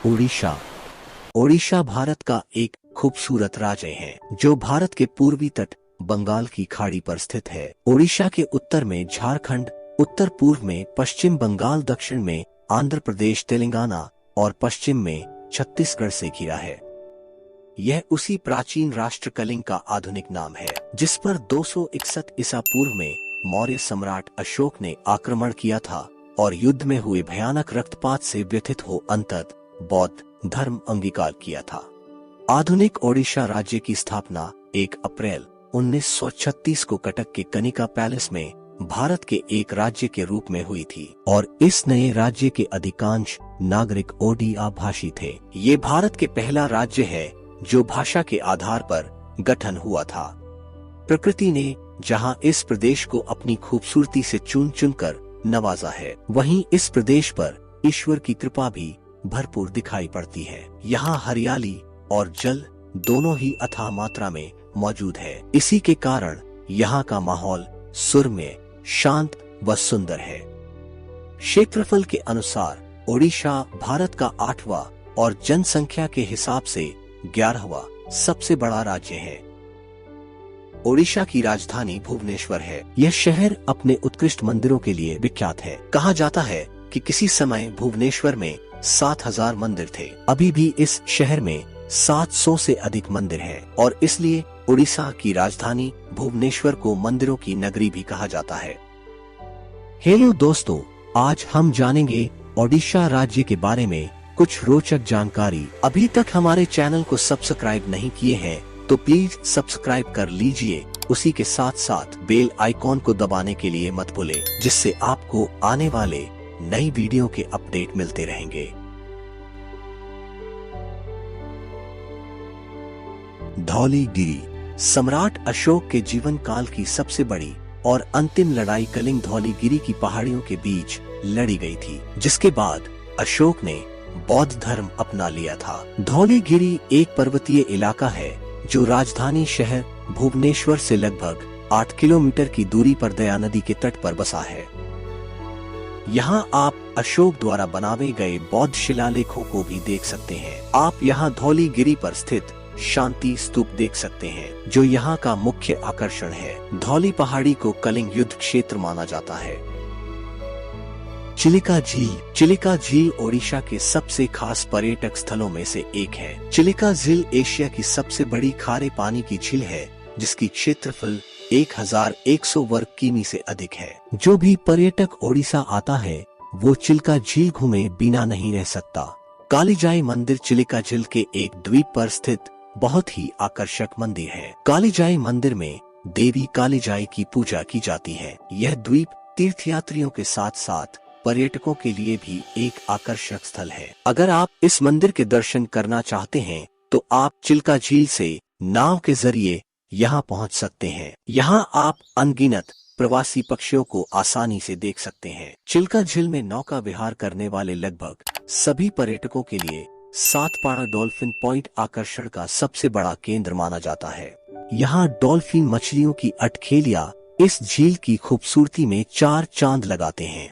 ओडिशा। ओडिशा भारत का एक खूबसूरत राज्य है जो भारत के पूर्वी तट बंगाल की खाड़ी पर स्थित है। ओडिशा के उत्तर में झारखंड, उत्तर पूर्व में पश्चिम बंगाल, दक्षिण में आंध्र प्रदेश, तेलंगाना और पश्चिम में छत्तीसगढ़ से घिरा है। यह उसी प्राचीन राष्ट्र कलिंग का आधुनिक नाम है जिस पर 261 ईसा पूर्व में मौर्य सम्राट अशोक ने आक्रमण किया था और युद्ध में हुए भयानक रक्तपात से व्यथित हो अंततः बौद्ध धर्म अंगीकार किया था। आधुनिक ओडिशा राज्य की स्थापना 1 अप्रैल 1936 को कटक के कनिका पैलेस में भारत के एक राज्य के रूप में हुई थी और इस नए राज्य के अधिकांश नागरिक ओडिया भाषी थे। ये भारत के पहला राज्य है जो भाषा के आधार पर गठन हुआ था। प्रकृति ने जहां इस प्रदेश को अपनी खूबसूरती से चुन चुनकर नवाजा है, वहीं इस प्रदेश पर ईश्वर की कृपा भी भरपूर दिखाई पड़ती है। यहाँ हरियाली और जल दोनों ही अथाह मात्रा में मौजूद है। इसी के कारण यहाँ का माहौल सुरम्य, शांत व सुंदर है। क्षेत्रफल के अनुसार ओडिशा भारत का 8वां और जनसंख्या के हिसाब से 11वां सबसे बड़ा राज्य है। ओडिशा की राजधानी भुवनेश्वर है। यह शहर अपने उत्कृष्ट मंदिरों के लिए विख्यात है। कहा जाता है कि किसी समय भुवनेश्वर में 7000 मंदिर थे। अभी भी इस शहर में 700 से अधिक मंदिर हैं और इसलिए ओडिशा की राजधानी भुवनेश्वर को मंदिरों की नगरी भी कहा जाता है। हेलो दोस्तों, आज हम जानेंगे ओडिशा राज्य के बारे में कुछ रोचक जानकारी। अभी तक हमारे चैनल को सब्सक्राइब नहीं किए हैं तो प्लीज सब्सक्राइब कर लीजिए। उसी के साथ साथ बेल आइकॉन को दबाने के लिए मत भूलें, जिससे आपको आने वाले नई वीडियो के अपडेट मिलते रहेंगे। धौलीगिरी सम्राट अशोक के जीवन काल की सबसे बड़ी और अंतिम लड़ाई कलिंग धौलीगिरी की पहाड़ियों के बीच लड़ी गई थी, जिसके बाद अशोक ने बौद्ध धर्म अपना लिया था। धौलीगिरी एक पर्वतीय इलाका है जो राजधानी शहर भुवनेश्वर से लगभग 8 किलोमीटर की दूरी पर दया नदी के तट पर बसा है। यहाँ आप अशोक द्वारा बनाए गए बौद्ध शिलालेखों को भी देख सकते हैं। आप यहाँ धौलीगिरी पर स्थित शांति स्तूप देख सकते हैं, जो यहाँ का मुख्य आकर्षण है। धौली पहाड़ी को कलिंग युद्ध क्षेत्र माना जाता है। चिलिका झील। चिलिका झील ओडिशा के सबसे खास पर्यटक स्थलों में से एक है। चिलिका झील एशिया की सबसे बड़ी खारे पानी की झील है, जिसकी क्षेत्रफल 1100 वर्ग किमी से अधिक है। जो भी पर्यटक ओडिशा आता है वो चिलिका झील घूमे बिना नहीं रह सकता। कालीजाई मंदिर चिलिका झील के एक द्वीप पर स्थित बहुत ही आकर्षक मंदिर है। कालीजाई मंदिर में देवी कालीजाई की पूजा की जाती है। यह द्वीप तीर्थयात्रियों के साथ साथ पर्यटकों के लिए भी एक आकर्षक स्थल है। अगर आप इस मंदिर के दर्शन करना चाहते हैं तो आप चिलिका झील से नाव के जरिए यहाँ पहुँच सकते हैं। यहाँ आप अनगिनत प्रवासी पक्षियों को आसानी से देख सकते हैं। चिलिका झील में नौका विहार करने वाले लगभग सभी पर्यटकों के लिए सातपाड़ा डॉल्फिन पॉइंट आकर्षण का सबसे बड़ा केंद्र माना जाता है। यहाँ डॉल्फिन मछलियों की अठखेलियाँ इस झील की खूबसूरती में 4 चांद लगाते हैं।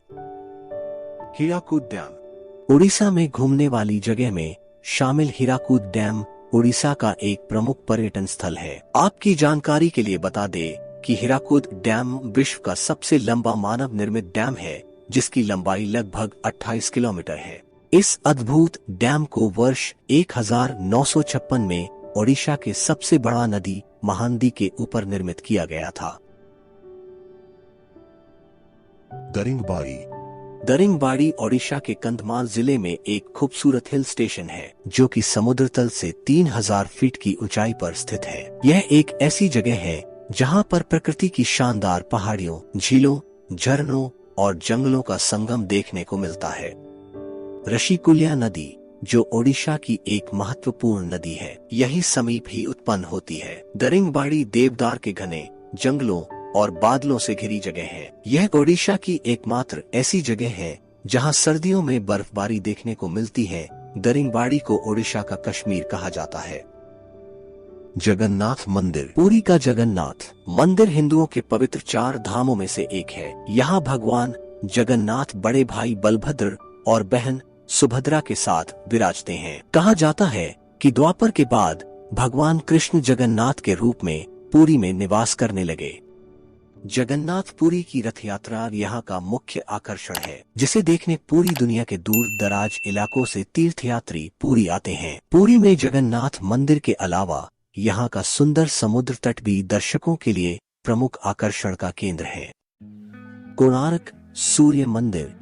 हीराकूद डैम। उड़ीसा में घूमने वाली जगह में शामिल हीराकूद डैम उड़ीसा का एक प्रमुख पर्यटन स्थल है। आपकी जानकारी के लिए बता दें कि हीराकूद डैम विश्व का सबसे लंबा मानव निर्मित डैम है, जिसकी लंबाई लगभग 28 किलोमीटर है। इस अद्भुत डैम को वर्ष 1956 में ओडिशा के सबसे बड़ा नदी महानदी के ऊपर निर्मित किया गया था। दरिंगबाड़ी। दरिंगबाड़ी ओडिशा के कंधमाल जिले में एक खूबसूरत हिल स्टेशन है, जो कि समुद्र तल से 3000 फीट की ऊंचाई पर स्थित है। यह एक ऐसी जगह है जहां पर प्रकृति की शानदार पहाड़ियों, झीलों, झरनों और जंगलों का संगम देखने को मिलता है। ऋषिकुल्या नदी, जो ओडिशा की एक महत्वपूर्ण नदी है, यही समीप ही उत्पन्न होती है। दरिंगबाड़ी देवदार के घने जंगलों और बादलों से घिरी जगह है। यह ओडिशा की एकमात्र ऐसी जगह है जहां सर्दियों में बर्फबारी देखने को मिलती है। दरिंगबाड़ी को ओडिशा का कश्मीर कहा जाता है। जगन्नाथ मंदिर। पुरी का जगन्नाथ मंदिर हिंदुओं के पवित्र 4 धामों में से एक है। यहाँ भगवान जगन्नाथ बड़े भाई बलभद्र और बहन सुभद्रा के साथ विराजते हैं। कहा जाता है कि द्वापर के बाद भगवान कृष्ण जगन्नाथ के रूप में पुरी में निवास करने लगे। जगन्नाथ पुरी की रथ यात्रा यहाँ का मुख्य आकर्षण है, जिसे देखने पूरी दुनिया के दूर दराज इलाकों से तीर्थयात्री पुरी आते हैं। पुरी में जगन्नाथ मंदिर के अलावा यहाँ का सुंदर समुद्र तट भी दर्शकों के लिए प्रमुख आकर्षण का केंद्र है। कोणार्क सूर्य मंदिर।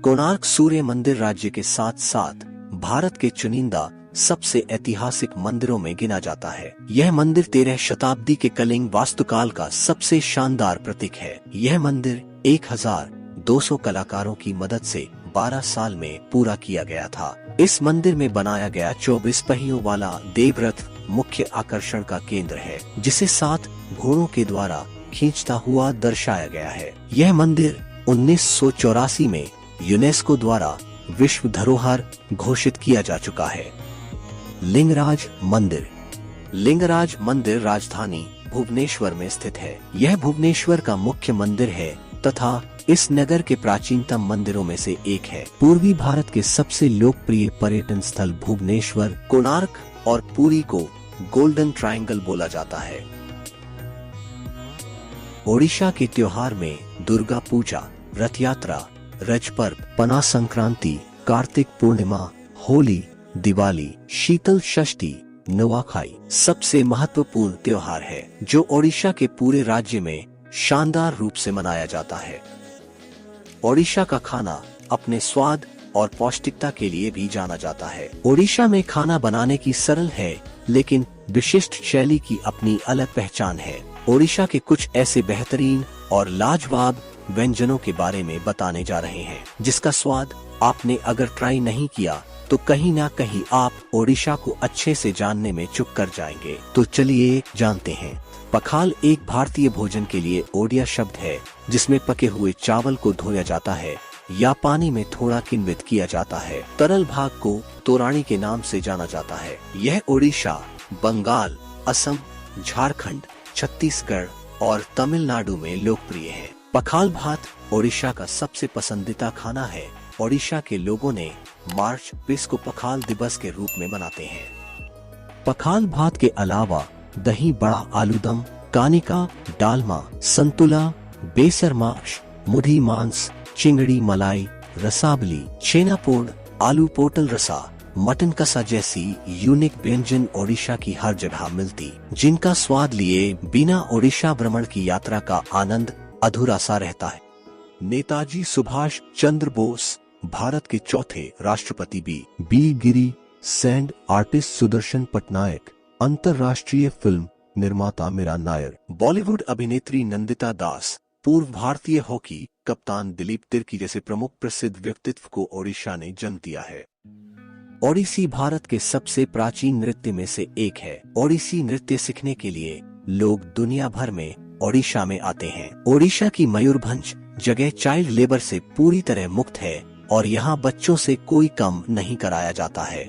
कोणार्क सूर्य मंदिर राज्य के साथ साथ भारत के चुनिंदा सबसे ऐतिहासिक मंदिरों में गिना जाता है। यह मंदिर 13 शताब्दी के कलिंग वास्तुकाल का सबसे शानदार प्रतीक है। यह मंदिर 1200 कलाकारों की मदद से 12 साल में पूरा किया गया था। इस मंदिर में बनाया गया 24 पहियों वाला देवरथ मुख्य आकर्षण का केंद्र है, जिसे 7 घोड़ों के द्वारा खींचता हुआ दर्शाया गया है। यह मंदिर 1984 में यूनेस्को द्वारा विश्व धरोहर घोषित किया जा चुका है। लिंगराज मंदिर। लिंगराज मंदिर राजधानी भुवनेश्वर में स्थित है। यह भुवनेश्वर का मुख्य मंदिर है तथा इस नगर के प्राचीनतम मंदिरों में से एक है। पूर्वी भारत के सबसे लोकप्रिय पर्यटन स्थल भुवनेश्वर, कोणार्क और पुरी को गोल्डन ट्रायंगल बोला जाता है। ओडिशा के त्योहार में दुर्गा पूजा, रथ यात्रा, रज पर्व, पना संक्रांति, कार्तिक पूर्णिमा, होली, दिवाली, शीतल षष्ठी, नुआखाई सबसे महत्वपूर्ण त्योहार है, जो ओडिशा के पूरे राज्य में शानदार रूप से मनाया जाता है। ओडिशा का खाना अपने स्वाद और पौष्टिकता के लिए भी जाना जाता है। ओडिशा में खाना बनाने की सरल है लेकिन विशिष्ट शैली की अपनी अलग पहचान है। ओडिशा के कुछ ऐसे बेहतरीन और लाजवाब व्यंजनों के बारे में बताने जा रहे हैं, जिसका स्वाद आपने अगर ट्राई नहीं किया तो कहीं ना कहीं आप ओडिशा को अच्छे से जानने में चूक कर जाएंगे। तो चलिए जानते हैं। पखाल एक भारतीय भोजन के लिए ओडिया शब्द है, जिसमें पके हुए चावल को धोया जाता है या पानी में थोड़ा किण्वित किया जाता है। तरल भाग को तोरानी के नाम से जाना जाता है। यह ओडिशा, बंगाल, असम, झारखंड, छत्तीसगढ़ और तमिलनाडु में लोकप्रिय है। पखाल भात ओडिशा का सबसे पसंदीदा खाना है। ओडिशा के लोगों ने मार्च 20 को पखाल दिवस के रूप में मनाते हैं। पखाल भात के अलावा दही बड़ा, आलूदम, कानिका, डालमा, संतुला, बेसर माश, मुढ़ी मांस, चिंगड़ी मलाई, रसाबली, छेनापोड़, आलू पोटल रसा, मटन कसा जैसी यूनिक व्यंजन ओडिशा की हर जगह मिलती, जिनका स्वाद लिए बिना ओडिशा भ्रमण की यात्रा का आनंद अधूरा सा रहता है। नेताजी सुभाष चंद्र बोस, भारत के चौथे राष्ट्रपति। बी गिरी, सैंड आर्टिस्ट सुदर्शन पटनायक, अंतर्राष्ट्रीय फिल्म निर्माता मीरा नायर, बॉलीवुड अभिनेत्री नंदिता दास, पूर्व भारतीय हॉकी कप्तान दिलीप तिर्की जैसे प्रमुख प्रसिद्ध व्यक्तित्व को ओडिशा ने जन्म दिया है। ओडिसी भारत के सबसे प्राचीन नृत्य में से एक है। ओडिसी नृत्य सीखने के लिए लोग दुनिया भर में ओडिशा में आते हैं। ओडिशा की मयूरभंज जगह चाइल्ड लेबर से पूरी तरह मुक्त है और यहाँ बच्चों से कोई काम नहीं कराया जाता है।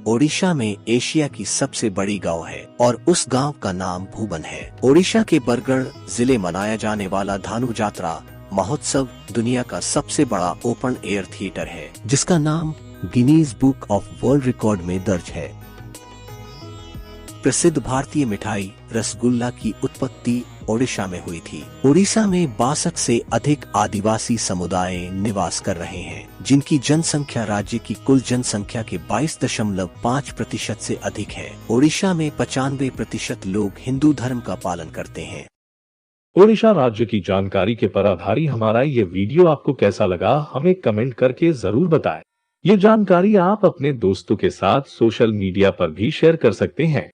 ओडिशा में एशिया की सबसे बड़ी गांव है और उस गांव का नाम भुवन है। ओडिशा के बरगढ़ जिले मनाया जाने वाला धानु जात्रा महोत्सव दुनिया का सबसे बड़ा ओपन एयर थिएटर है, जिसका नाम Guinness book of world record में दर्ज है। प्रसिद्ध भारतीय मिठाई रसगुल्ला की उत्पत्ति ओडिशा में हुई थी। ओडिशा में 62 से अधिक आदिवासी समुदाय निवास कर रहे हैं, जिनकी जनसंख्या राज्य की कुल जनसंख्या के 22.5% से अधिक है। ओडिशा में 95% लोग हिंदू धर्म का पालन करते हैं। ओडिशा राज्य की जानकारी के पर आधारित हमारा ये वीडियो आपको कैसा लगा, हमें कमेंट करके जरूर बताएं। ये जानकारी आप अपने दोस्तों के साथ सोशल मीडिया पर भी शेयर कर सकते हैं।